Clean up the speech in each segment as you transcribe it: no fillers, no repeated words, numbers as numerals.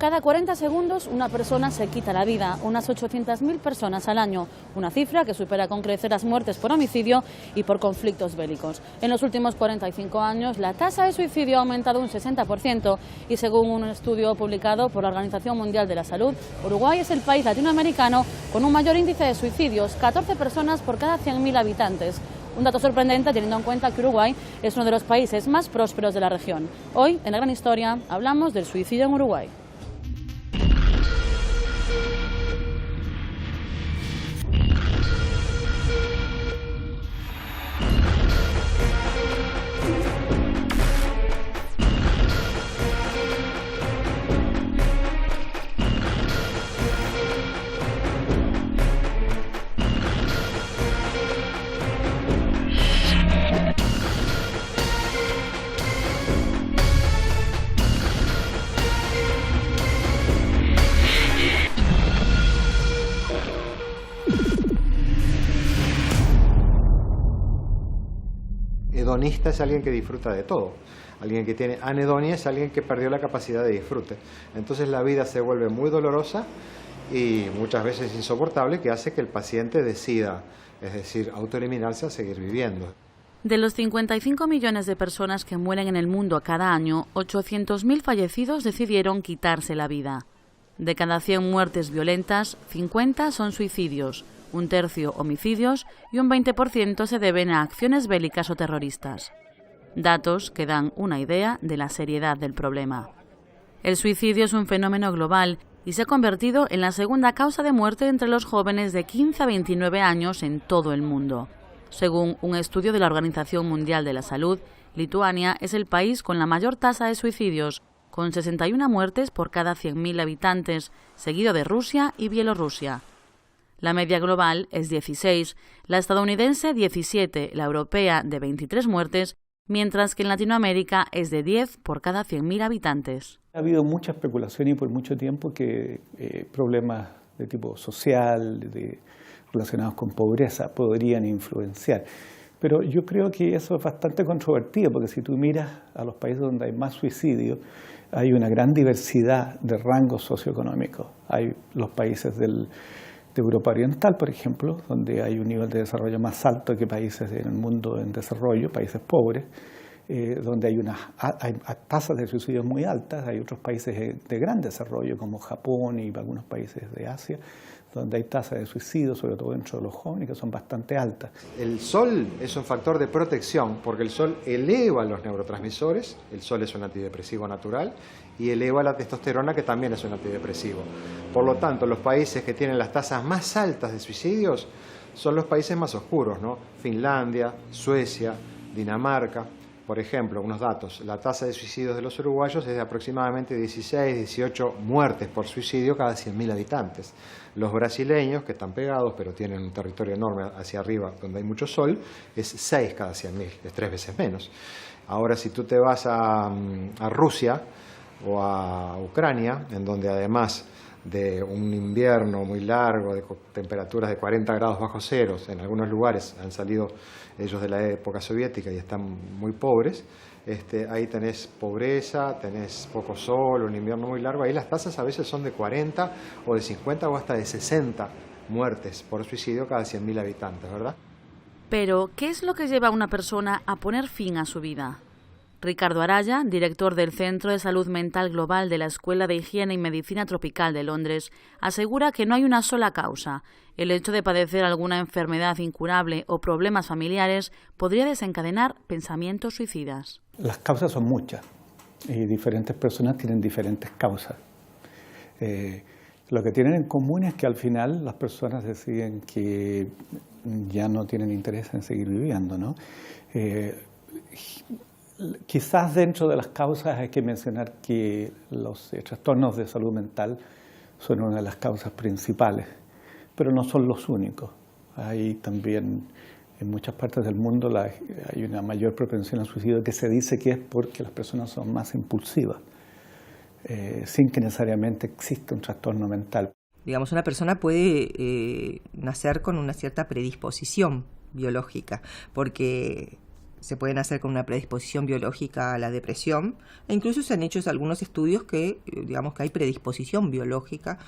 Cada 40 segundos una persona se quita la vida, unas 800.000 personas al año, una cifra que supera con crecer las muertes por homicidio y por conflictos bélicos. En los últimos 45 años la tasa de suicidio ha aumentado un 60% y según un estudio publicado por la Organización Mundial de la Salud, Uruguay es el país latinoamericano con un mayor índice de suicidios, 14 personas por cada 100.000 habitantes. Un dato sorprendente teniendo en cuenta que Uruguay es uno de los países más prósperos de la región. Hoy, en La Gran Historia, hablamos del suicidio en Uruguay. Hedonista es alguien que disfruta de todo. Alguien que tiene anedonia es alguien que perdió la capacidad de disfrute. Entonces la vida se vuelve muy dolorosa y muchas veces insoportable, que hace que el paciente decida, es decir, autoeliminarse a seguir viviendo. De los 55 millones de personas que mueren en el mundo cada año, 800.000 fallecidos decidieron quitarse la vida. De cada 100 muertes violentas, 50 son suicidios, un tercio homicidios y un 20% se deben a acciones bélicas o terroristas. Datos que dan una idea de la seriedad del problema. El suicidio es un fenómeno global y se ha convertido en la segunda causa de muerte entre los jóvenes de 15 a 29 años en todo el mundo. Según un estudio de la Organización Mundial de la Salud, Lituania es el país con la mayor tasa de suicidios, con 61 muertes por cada 100.000 habitantes, seguido de Rusia y Bielorrusia. La media global es 16, la estadounidense 17, la europea de 23 muertes, mientras que en Latinoamérica es de 10 por cada 100.000 habitantes. Ha habido mucha especulación y por mucho tiempo que problemas de tipo social, relacionados con pobreza, podrían influenciar. Pero yo creo que eso es bastante controvertido, porque si tú miras a los países donde hay más suicidio, hay una gran diversidad de rangos socioeconómicos. Hay los países de Europa Oriental, por ejemplo, donde hay un nivel de desarrollo más alto que países en el mundo en desarrollo, países pobres, donde hay tasas de suicidio muy altas. Hay otros países de gran desarrollo, como Japón y algunos países de Asia, donde hay tasas de suicidio, sobre todo dentro de los jóvenes, que son bastante altas. El sol es un factor de protección porque el sol eleva los neurotransmisores, el sol es un antidepresivo natural, y eleva la testosterona, que también es un antidepresivo. Por lo tanto, los países que tienen las tasas más altas de suicidios son los países más oscuros, ¿no? Finlandia, Suecia, Dinamarca. Por ejemplo, unos datos: la tasa de suicidios de los uruguayos es de aproximadamente 16, 18 muertes por suicidio cada 100.000 habitantes. Los brasileños, que están pegados, pero tienen un territorio enorme hacia arriba, donde hay mucho sol, es 6 cada 100.000, es 3 veces menos. Ahora, si tú te vas a Rusia o a Ucrania, en donde además de un invierno muy largo, de temperaturas de 40 grados bajo cero, en algunos lugares han salido ellos de la época soviética y están muy pobres, ahí tenés pobreza, tenés poco sol, un invierno muy largo, ahí las tasas a veces son de 40 o de 50 o hasta de 60 muertes por suicidio cada 100.000 habitantes, ¿verdad? Pero, ¿qué es lo que lleva a una persona a poner fin a su vida? Ricardo Araya, director del Centro de Salud Mental Global de la Escuela de Higiene y Medicina Tropical de Londres, asegura que no hay una sola causa. El hecho de padecer alguna enfermedad incurable o problemas familiares podría desencadenar pensamientos suicidas. Las causas son muchas y diferentes personas tienen diferentes causas. Lo que tienen en común es que al final las personas deciden que ya no tienen interés en seguir viviendo, ¿no? Quizás dentro de las causas hay que mencionar que los trastornos de salud mental son una de las causas principales, pero no son los únicos. Hay también, en muchas partes del mundo, hay una mayor propensión al suicidio, que se dice que es porque las personas son más impulsivas, sin que necesariamente exista un trastorno mental. Digamos, una persona puede nacer con una cierta predisposición biológica, porque se pueden hacer con una predisposición biológica a la depresión, e incluso se han hecho algunos estudios que, digamos, que hay predisposición biológica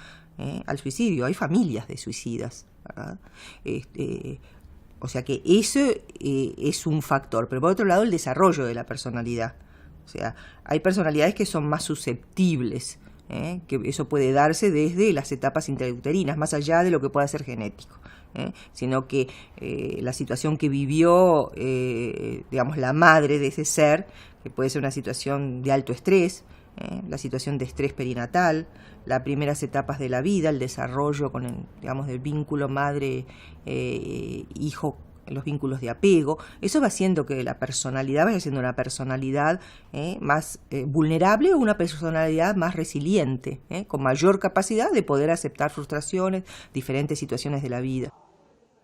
al suicidio. Hay familias de suicidas, ¿verdad? O sea que eso es un factor. Pero por otro lado, el desarrollo de la personalidad. O sea, hay personalidades que son más susceptibles, que eso puede darse desde las etapas intrauterinas, más allá de lo que pueda ser genético. Sino que la situación que vivió, digamos, la madre de ese ser, que puede ser una situación de alto estrés, la situación de estrés perinatal, las primeras etapas de la vida, el desarrollo con el, digamos, del vínculo madre-hijo, los vínculos de apego, eso va haciendo que la personalidad vaya siendo una personalidad más vulnerable o una personalidad más resiliente, con mayor capacidad de poder aceptar frustraciones, diferentes situaciones de la vida.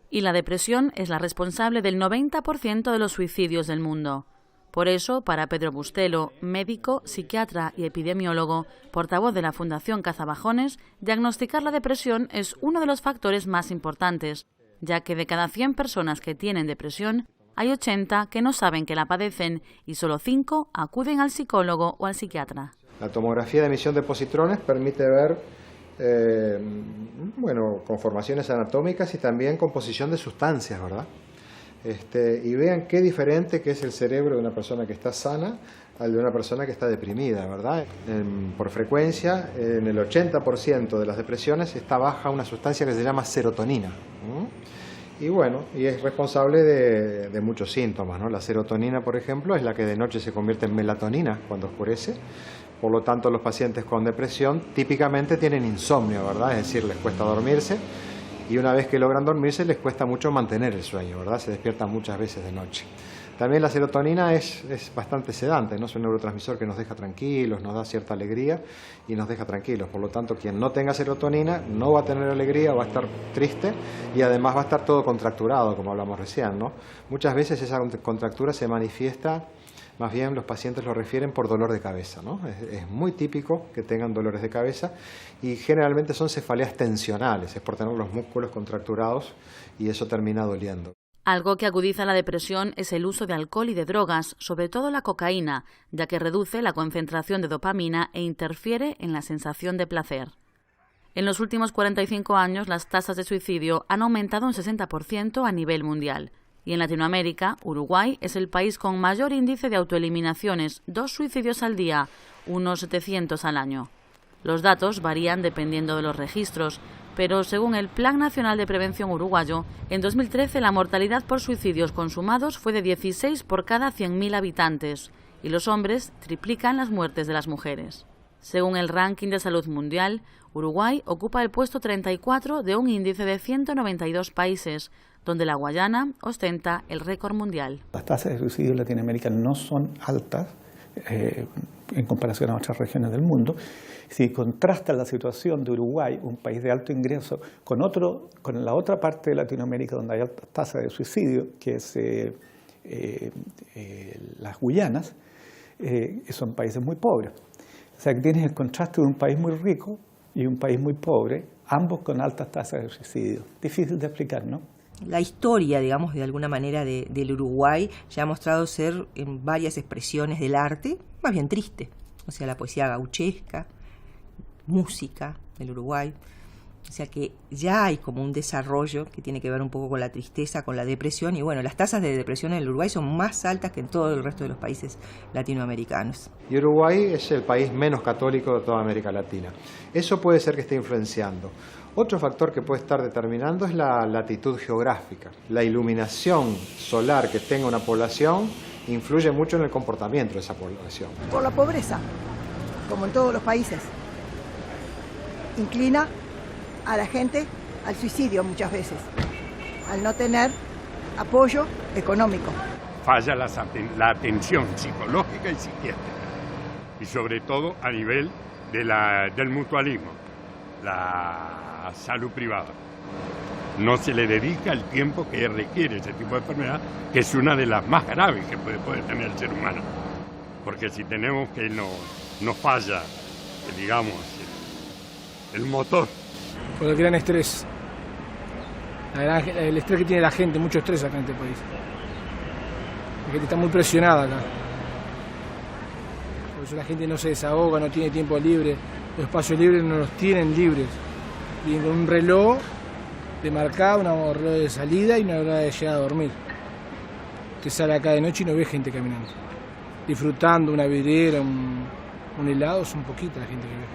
Y la depresión es la responsable del 90% de los suicidios del mundo. Por eso, para Pedro Bustelo, médico, psiquiatra y epidemiólogo, portavoz de la Fundación Cazabajones, diagnosticar la depresión es uno de los factores más importantes, ya que de cada 100 personas que tienen depresión, hay 80 que no saben que la padecen y solo 5 acuden al psicólogo o al psiquiatra. La tomografía de emisión de positrones permite ver conformaciones anatómicas y también composición de sustancias, ¿verdad? Y vean qué diferente que es el cerebro de una persona que está sana al de una persona que está deprimida, ¿verdad? Por frecuencia, en el 80% de las depresiones está baja una sustancia que se llama serotonina. Y bueno, y es responsable de muchos síntomas, ¿no? La serotonina, por ejemplo, es la que de noche se convierte en melatonina cuando oscurece. Por lo tanto, los pacientes con depresión típicamente tienen insomnio, ¿verdad? Es decir, les cuesta dormirse. Y una vez que logran dormirse les cuesta mucho mantener el sueño, ¿verdad? Se despiertan muchas veces de noche. También la serotonina es bastante sedante, ¿no? Es un neurotransmisor que nos deja tranquilos, nos da cierta alegría y nos deja tranquilos. Por lo tanto, quien no tenga serotonina no va a tener alegría, va a estar triste y además va a estar todo contracturado, como hablamos recién, ¿no? Muchas veces esa contractura se manifiesta, más bien los pacientes lo refieren por dolor de cabeza, ¿no? Es muy típico que tengan dolores de cabeza y generalmente son cefaleas tensionales, es por tener los músculos contracturados y eso termina doliendo. Algo que agudiza la depresión es el uso de alcohol y de drogas, sobre todo la cocaína, ya que reduce la concentración de dopamina e interfiere en la sensación de placer. En los últimos 45 años, las tasas de suicidio han aumentado un 60% a nivel mundial. Y en Latinoamérica, Uruguay es el país con mayor índice de autoeliminaciones, 2 suicidios al día, unos 700 al año. Los datos varían dependiendo de los registros, pero según el Plan Nacional de Prevención uruguayo, en 2013 la mortalidad por suicidios consumados fue de 16 por cada 100.000 habitantes, y los hombres triplican las muertes de las mujeres. Según el ranking de salud mundial, Uruguay ocupa el puesto 34 de un índice de 192 países, donde la Guayana ostenta el récord mundial. Las tasas de suicidio en Latinoamérica no son altas en comparación a otras regiones del mundo. Si contrasta la situación de Uruguay, un país de alto ingreso, con la otra parte de Latinoamérica donde hay altas tasas de suicidio, que es las Guyanas, son países muy pobres. O sea que tienes el contraste de un país muy rico y un país muy pobre, ambos con altas tasas de suicidio. Difícil de explicar, ¿no? La historia, digamos, de alguna manera del Uruguay ya ha mostrado ser en varias expresiones del arte más bien triste. O sea, la poesía gauchesca, música del Uruguay. O sea que ya hay como un desarrollo que tiene que ver un poco con la tristeza, con la depresión. Y bueno, las tasas de depresión en el Uruguay son más altas que en todo el resto de los países latinoamericanos. Y Uruguay es el país menos católico de toda América Latina. Eso puede ser que esté influenciando. Otro factor que puede estar determinando es la latitud geográfica. La iluminación solar que tenga una población influye mucho en el comportamiento de esa población. Por la pobreza, como en todos los países, inclina a la gente al suicidio muchas veces, al no tener apoyo económico. Falla la atención psicológica y psiquiátrica, y sobre todo a nivel del mutualismo, la salud privada. No se le dedica el tiempo que requiere ese tipo de enfermedad, que es una de las más graves que puede tener el ser humano. Porque si tenemos que nos falla, digamos, el motor. Por el gran estrés. El estrés que tiene la gente, mucho estrés acá en este país. La gente está muy presionada acá. Por eso la gente no se desahoga, no tiene tiempo libre. Los espacios libres no los tienen libres. Vienen con un reloj de marcada, un reloj de salida y una hora de llegada a dormir. Usted sale acá de noche y no ve gente caminando. Disfrutando una vidriera, un helado, es un poquito la gente que ve.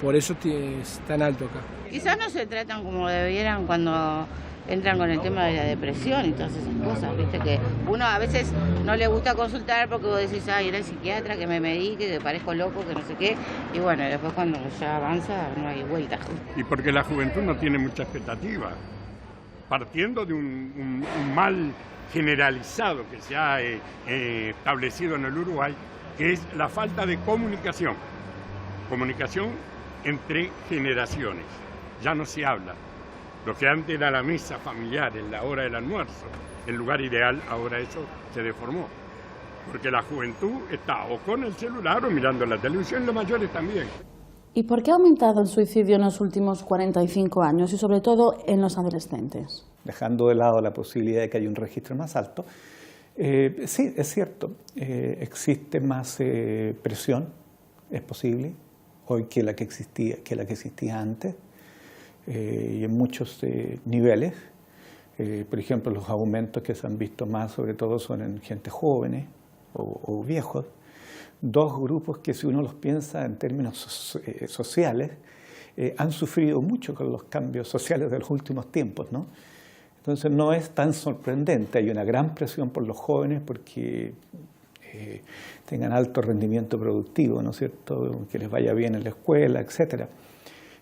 Por eso es tan alto acá. Quizás no se tratan como debieran cuando entran con el tema de la depresión y todas esas cosas, viste que uno a veces no le gusta consultar porque vos decís, ay, era el psiquiatra, que me medique, que parezco loco, que no sé qué, y bueno, después cuando ya avanza no hay vuelta. Y porque la juventud no tiene mucha expectativa, partiendo de un mal generalizado que se ha establecido en el Uruguay, que es la falta de comunicación entre generaciones, ya no se habla. Lo que antes era la mesa familiar en la hora del almuerzo, el lugar ideal, ahora eso se deformó. Porque la juventud está o con el celular o mirando la televisión, los mayores también. ¿Y por qué ha aumentado el suicidio en los últimos 45 años y sobre todo en los adolescentes? Dejando de lado la posibilidad de que haya un registro más alto, sí, es cierto, existe más presión, es posible, hoy que la que existía antes. Y en muchos niveles. Por ejemplo, los aumentos que se han visto más, sobre todo, son en gente jóvenes o viejos. Dos grupos que, si uno los piensa en términos sociales, han sufrido mucho con los cambios sociales de los últimos tiempos, ¿no? Entonces, no es tan sorprendente. Hay una gran presión por los jóvenes porque tengan alto rendimiento productivo, ¿no es cierto?, que les vaya bien en la escuela, etcétera.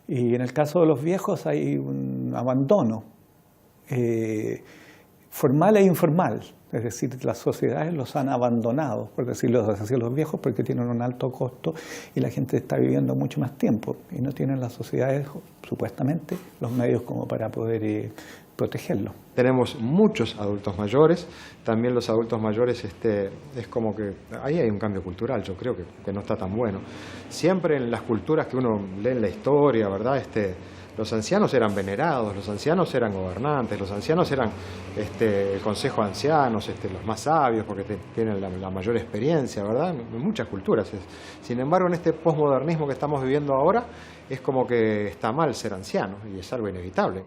Y en el caso de los viejos hay un abandono formal e informal, es decir, las sociedades los han abandonado, por decirlo así, los viejos, porque tienen un alto costo y la gente está viviendo mucho más tiempo y no tienen las sociedades, supuestamente, los medios como para poder protegerlo. Tenemos muchos adultos mayores, también los adultos mayores es como que ahí hay un cambio cultural, yo creo que no está tan bueno. Siempre en las culturas que uno lee en la historia, ¿verdad? Los ancianos eran venerados, los ancianos eran gobernantes, los ancianos eran el consejo de ancianos, los más sabios porque tienen la mayor experiencia, ¿verdad? En muchas culturas. Sin embargo, en este posmodernismo que estamos viviendo ahora, es como que está mal ser anciano y es algo inevitable.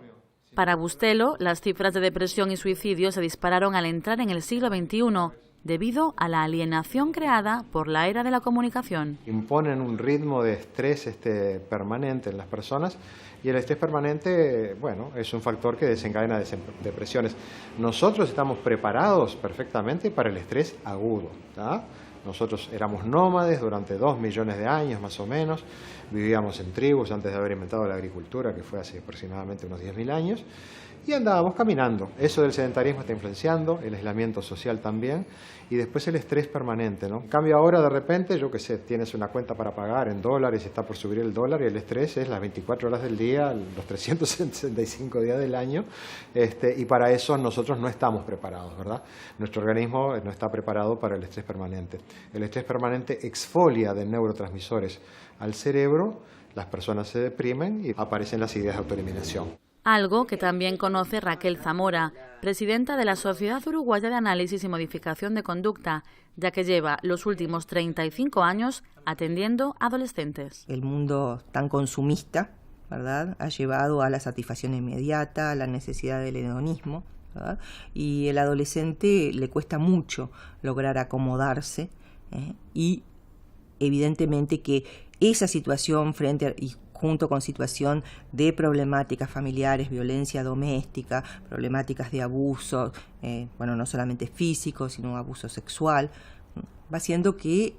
Para Bustelo, las cifras de depresión y suicidio se dispararon al entrar en el siglo XXI debido a la alienación creada por la era de la comunicación. Imponen un ritmo de estrés permanente en las personas y el estrés permanente, bueno, es un factor que desencadena depresiones. Nosotros estamos preparados perfectamente para el estrés agudo, ¿tá? Nosotros éramos nómades durante 2 millones de años más o menos, vivíamos en tribus antes de haber inventado la agricultura, que fue hace aproximadamente unos 10.000 años, y andábamos caminando. Eso del sedentarismo está influenciando, el aislamiento social también, y después el estrés permanente, ¿no? En cambio ahora de repente, yo qué sé, tienes una cuenta para pagar en dólares, está por subir el dólar, y el estrés es las 24 horas del día, los 365 días del año, y para eso nosotros no estamos preparados, ¿verdad? Nuestro organismo no está preparado para el estrés permanente. El estrés permanente exfolia de neurotransmisores al cerebro, las personas se deprimen y aparecen las ideas de autoeliminación. Algo que también conoce Raquel Zamora, presidenta de la Sociedad Uruguaya de Análisis y Modificación de Conducta, ya que lleva los últimos 35 años atendiendo adolescentes. El mundo tan consumista, ¿verdad?, ha llevado a la satisfacción inmediata, a la necesidad del hedonismo, ¿verdad? Y el adolescente le cuesta mucho lograr acomodarse, y evidentemente que esa situación junto con situación de problemáticas familiares, violencia doméstica, problemáticas de abuso, no solamente físico, sino abuso sexual, va haciendo que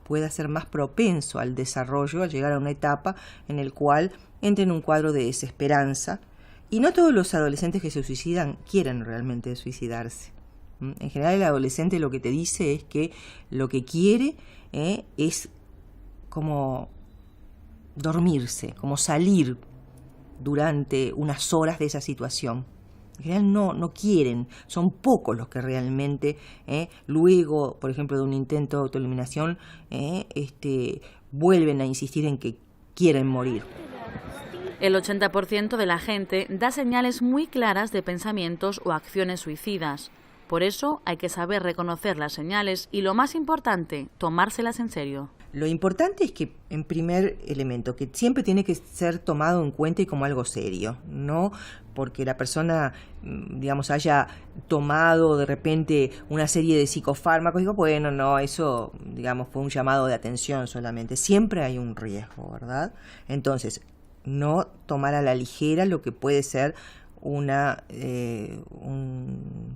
pueda ser más propenso al desarrollo, a llegar a una etapa en la cual entre en un cuadro de desesperanza. Y no todos los adolescentes que se suicidan quieren realmente suicidarse. En general el adolescente lo que te dice es que lo que quiere es como dormirse, como salir durante unas horas de esa situación. En general no quieren, son pocos los que realmente luego, por ejemplo, de un intento de autoeliminación, vuelven a insistir en que quieren morir. El 80% de la gente da señales muy claras de pensamientos o acciones suicidas. Por eso hay que saber reconocer las señales y, lo más importante, tomárselas en serio. Lo importante es que, en primer elemento, que siempre tiene que ser tomado en cuenta y como algo serio, no porque la persona, digamos, haya tomado de repente una serie de psicofármacos y digo, bueno, no, eso, digamos, fue un llamado de atención solamente. Siempre hay un riesgo, ¿verdad? Entonces, no tomar a la ligera lo que puede ser un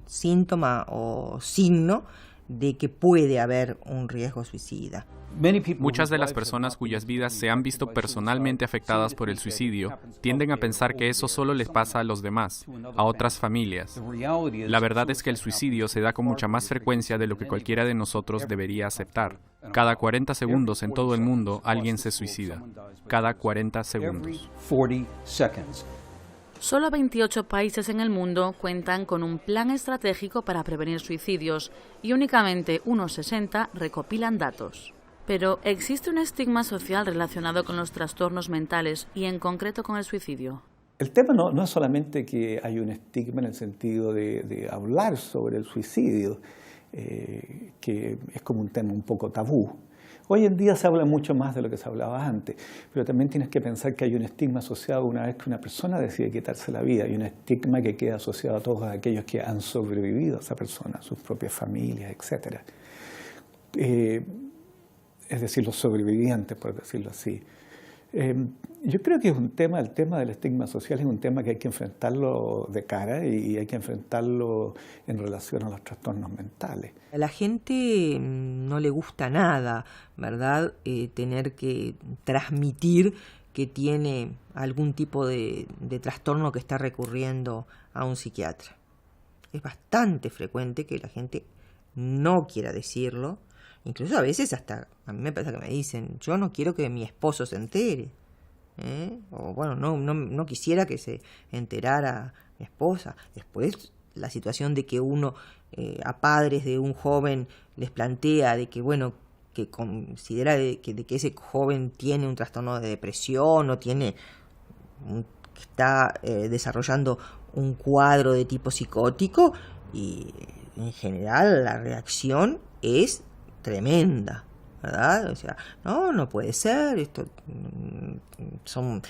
síntoma o signo de que puede haber un riesgo suicida. Muchas de las personas cuyas vidas se han visto personalmente afectadas por el suicidio tienden a pensar que eso solo les pasa a los demás, a otras familias. La verdad es que el suicidio se da con mucha más frecuencia de lo que cualquiera de nosotros debería aceptar. Cada 40 segundos en todo el mundo alguien se suicida. Cada 40 segundos. Solo 28 países en el mundo cuentan con un plan estratégico para prevenir suicidios y únicamente unos 60 recopilan datos. Pero ¿existe un estigma social relacionado con los trastornos mentales y en concreto con el suicidio? El tema no es solamente que hay un estigma en el sentido de hablar sobre el suicidio, que es como un tema un poco tabú. Hoy en día se habla mucho más de lo que se hablaba antes, pero también tienes que pensar que hay un estigma asociado una vez que una persona decide quitarse la vida, y un estigma que queda asociado a todos aquellos que han sobrevivido a esa persona, a sus propias familias, etc. Es decir, los sobrevivientes, por decirlo así. Yo creo que es un tema, el tema del estigma social es un tema que hay que enfrentarlo de cara y hay que enfrentarlo en relación a los trastornos mentales. A la gente no le gusta nada, ¿verdad? Tener que transmitir que tiene algún tipo de trastorno que está recurriendo a un psiquiatra. Es bastante frecuente que la gente no quiera decirlo. Incluso a veces hasta, a mí me pasa que me dicen, yo no quiero que mi esposo se entere. O bueno, no quisiera que se enterara mi esposa. Después la situación de que uno a padres de un joven les plantea de que, bueno, que considera de que ese joven tiene un trastorno de depresión o que está desarrollando un cuadro de tipo psicótico, y en general la reacción es tremenda, ¿verdad? O sea, no puede ser, esto son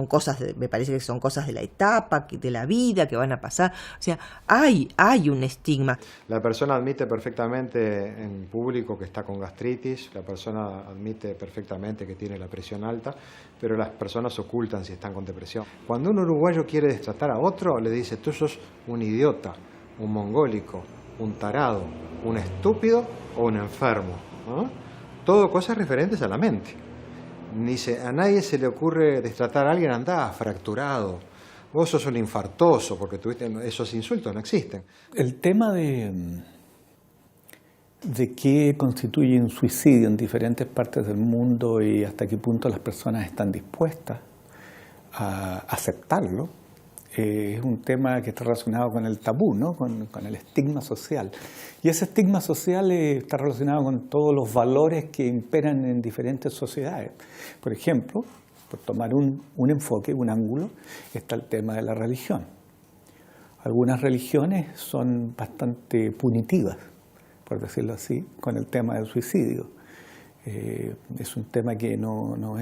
cosas, me parece que son cosas de la etapa, de la vida, que van a pasar. O sea, hay un estigma. La persona admite perfectamente en público que está con gastritis, la persona admite perfectamente que tiene la presión alta, pero las personas ocultan si están con depresión. Cuando un uruguayo quiere destratar a otro, le dice, tú sos un idiota, un mongólico, un tarado, un estúpido o un enfermo, ¿no? Todo cosas referentes a la mente. A nadie se le ocurre destratar a alguien, andá fracturado, vos sos un infartoso, porque tuviste esos insultos, no existen. El tema de qué constituye un suicidio en diferentes partes del mundo y hasta qué punto las personas están dispuestas a aceptarlo, es un tema que está relacionado con el tabú, ¿no? Con el estigma social. Y ese estigma social está relacionado con todos los valores que imperan en diferentes sociedades. Por ejemplo, por tomar un enfoque, un ángulo, está el tema de la religión. Algunas religiones son bastante punitivas, por decirlo así, con el tema del suicidio. Es un tema que no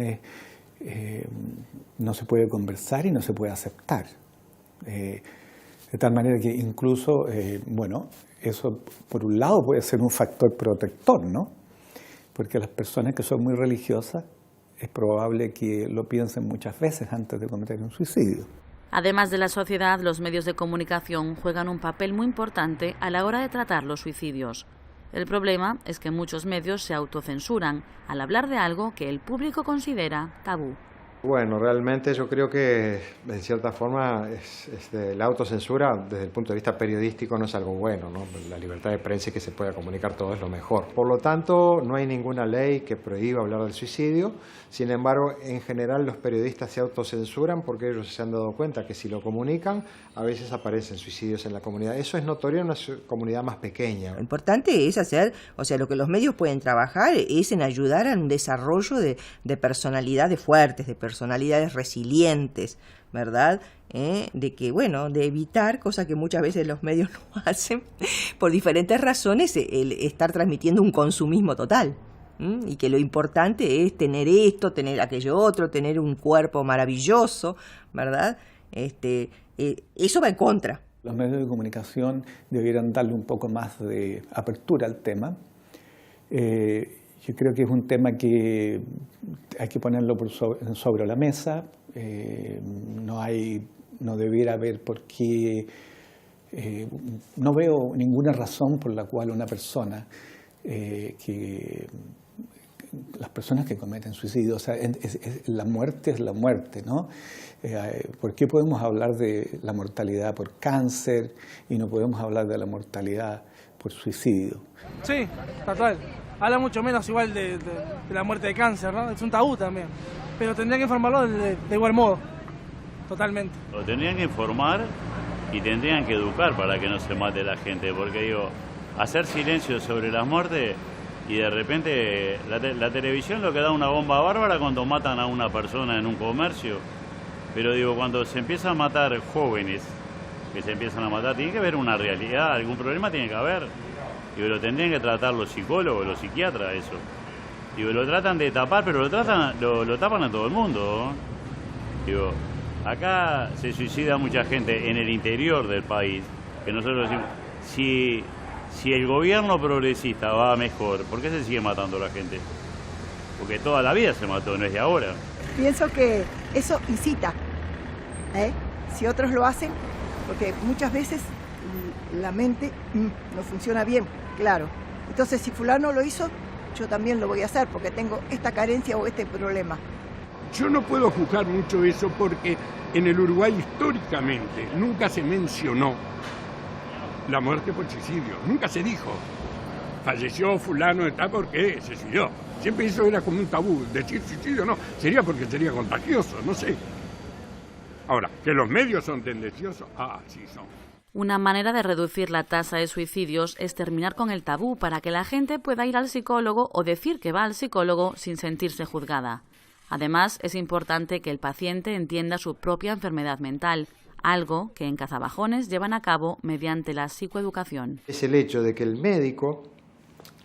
se puede conversar y no se puede aceptar. De tal manera que incluso, eso por un lado puede ser un factor protector, ¿no? Porque las personas que son muy religiosas es probable que lo piensen muchas veces antes de cometer un suicidio. Además de la sociedad, los medios de comunicación juegan un papel muy importante a la hora de tratar los suicidios. El problema es que muchos medios se autocensuran al hablar de algo que el público considera tabú. Bueno, realmente yo creo que, de cierta forma, la autocensura, desde el punto de vista periodístico, no es algo bueno, ¿no? La libertad de prensa y que se pueda comunicar todo es lo mejor. Por lo tanto, no hay ninguna ley que prohíba hablar del suicidio. Sin embargo, en general, los periodistas se autocensuran porque ellos se han dado cuenta que si lo comunican, a veces aparecen suicidios en la comunidad. Eso es notorio en una comunidad más pequeña. Lo importante es lo que los medios pueden trabajar es en ayudar a un desarrollo de personalidades fuertes, de personalidades resilientes, ¿verdad? De que, bueno, de evitar, cosa que muchas veces los medios no hacen, por diferentes razones, el estar transmitiendo un consumismo total. Y que lo importante es tener esto, tener aquello otro, tener un cuerpo maravilloso, ¿verdad? Eso va en contra. Los medios de comunicación debieran darle un poco más de apertura al tema. Yo creo que es un tema que hay que ponerlo sobre la mesa. No debiera haber por qué. No veo ninguna razón por la cual una persona las personas que cometen suicidio, o sea, la muerte es la muerte, ¿no? ¿Por qué podemos hablar de la mortalidad por cáncer y no podemos hablar de la mortalidad por suicidio? Sí, total. Habla mucho menos igual de la muerte de cáncer, ¿no? Es un tabú también. Pero tendría que informarlo de igual modo, totalmente. Lo tendrían que informar y tendrían que educar para que no se mate la gente, porque digo, hacer silencio sobre las muertes y de repente la televisión lo que da una bomba bárbara cuando matan a una persona en un comercio, pero digo, cuando se empiezan a matar jóvenes, que se empiezan a matar, tiene que haber una realidad, algún problema tiene que haber. Digo, lo tendrían que tratar los psicólogos, los psiquiatras, eso. Digo, lo tratan de tapar, pero lo tapan a todo el mundo. Digo, acá se suicida mucha gente en el interior del país, que nosotros decimos, si el gobierno progresista va mejor, ¿por qué se sigue matando a la gente? Porque toda la vida se mató, no es de ahora. Pienso que eso incita, si otros lo hacen, porque muchas veces la mente no funciona bien, claro. Entonces, si fulano lo hizo, yo también lo voy a hacer, porque tengo esta carencia o este problema. Yo no puedo juzgar mucho eso porque en el Uruguay históricamente nunca se mencionó la muerte por suicidio, nunca se dijo. Falleció fulano de tal porque se suicidó. Siempre eso era como un tabú, decir suicidio no, sería porque sería contagioso, no sé. Ahora, que los medios son tendenciosos, sí son. Una manera de reducir la tasa de suicidios es terminar con el tabú para que la gente pueda ir al psicólogo o decir que va al psicólogo sin sentirse juzgada. Además, es importante que el paciente entienda su propia enfermedad mental, algo que en Cazabajones llevan a cabo mediante la psicoeducación. Es el hecho de que el médico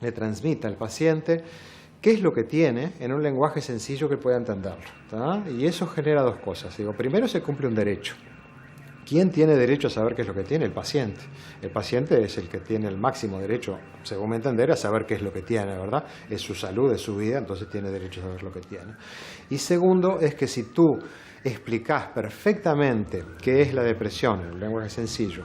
le transmita al paciente qué es lo que tiene en un lenguaje sencillo que pueda entenderlo, ¿tá? Y eso genera dos cosas. Digo, primero se cumple un derecho. ¿Quién tiene derecho a saber qué es lo que tiene? El paciente. El paciente es el que tiene el máximo derecho, según me entender, a saber qué es lo que tiene, ¿verdad? Es su salud, es su vida, entonces tiene derecho a saber lo que tiene. Y segundo es que si tú explicás perfectamente qué es la depresión, en un lenguaje sencillo,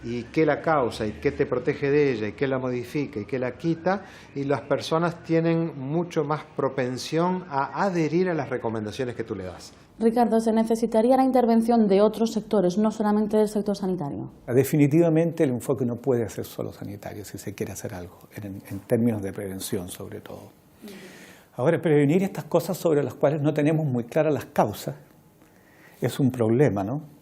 y qué la causa, y qué te protege de ella, y qué la modifica, y qué la quita, y las personas tienen mucho más propensión a adherir a las recomendaciones que tú le das. Ricardo, ¿se necesitaría la intervención de otros sectores, no solamente del sector sanitario? Definitivamente el enfoque no puede ser solo sanitario si se quiere hacer algo, en términos de prevención sobre todo. Ahora, prevenir estas cosas sobre las cuales no tenemos muy claras las causas es un problema, ¿no?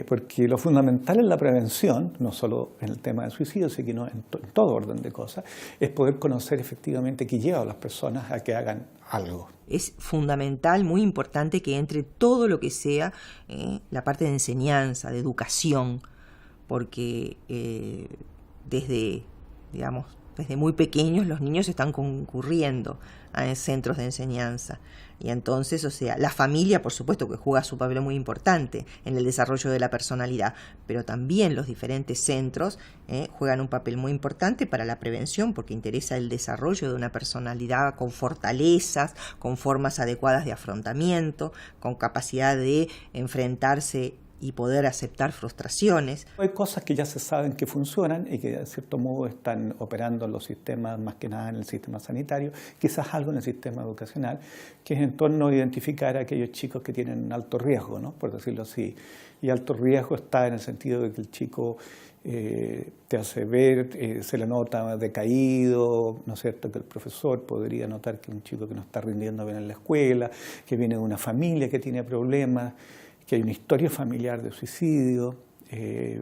Porque lo fundamental en la prevención, no solo en el tema del suicidio, sino en todo orden de cosas, es poder conocer efectivamente qué lleva a las personas a que hagan algo. Es fundamental, muy importante que entre todo lo que sea la parte de enseñanza, de educación, porque desde muy pequeños los niños están concurriendo a centros de enseñanza. Y entonces, o sea, la familia, por supuesto, que juega su papel muy importante en el desarrollo de la personalidad, pero también los diferentes centros juegan un papel muy importante para la prevención, porque interesa el desarrollo de una personalidad con fortalezas, con formas adecuadas de afrontamiento, con capacidad de enfrentarse y poder aceptar frustraciones. Hay cosas que ya se saben que funcionan y que de cierto modo están operando en los sistemas, más que nada en el sistema sanitario, quizás algo en el sistema educacional, que es en torno a identificar a aquellos chicos que tienen alto riesgo, ¿no? Por decirlo así. Y alto riesgo está en el sentido de que el chico te hace ver, se le nota decaído, ¿no es cierto? Que el profesor podría notar que un chico que no está rindiendo bien en la escuela, que viene de una familia que tiene problemas, que hay una historia familiar de suicidio,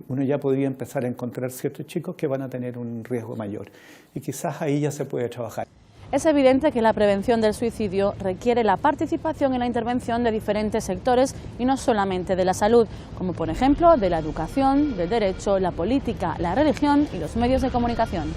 uno ya podría empezar a encontrar ciertos chicos que van a tener un riesgo mayor. Y quizás ahí ya se puede trabajar. Es evidente que la prevención del suicidio requiere la participación y la intervención de diferentes sectores y no solamente de la salud, como por ejemplo de la educación, del derecho, la política, la religión y los medios de comunicación.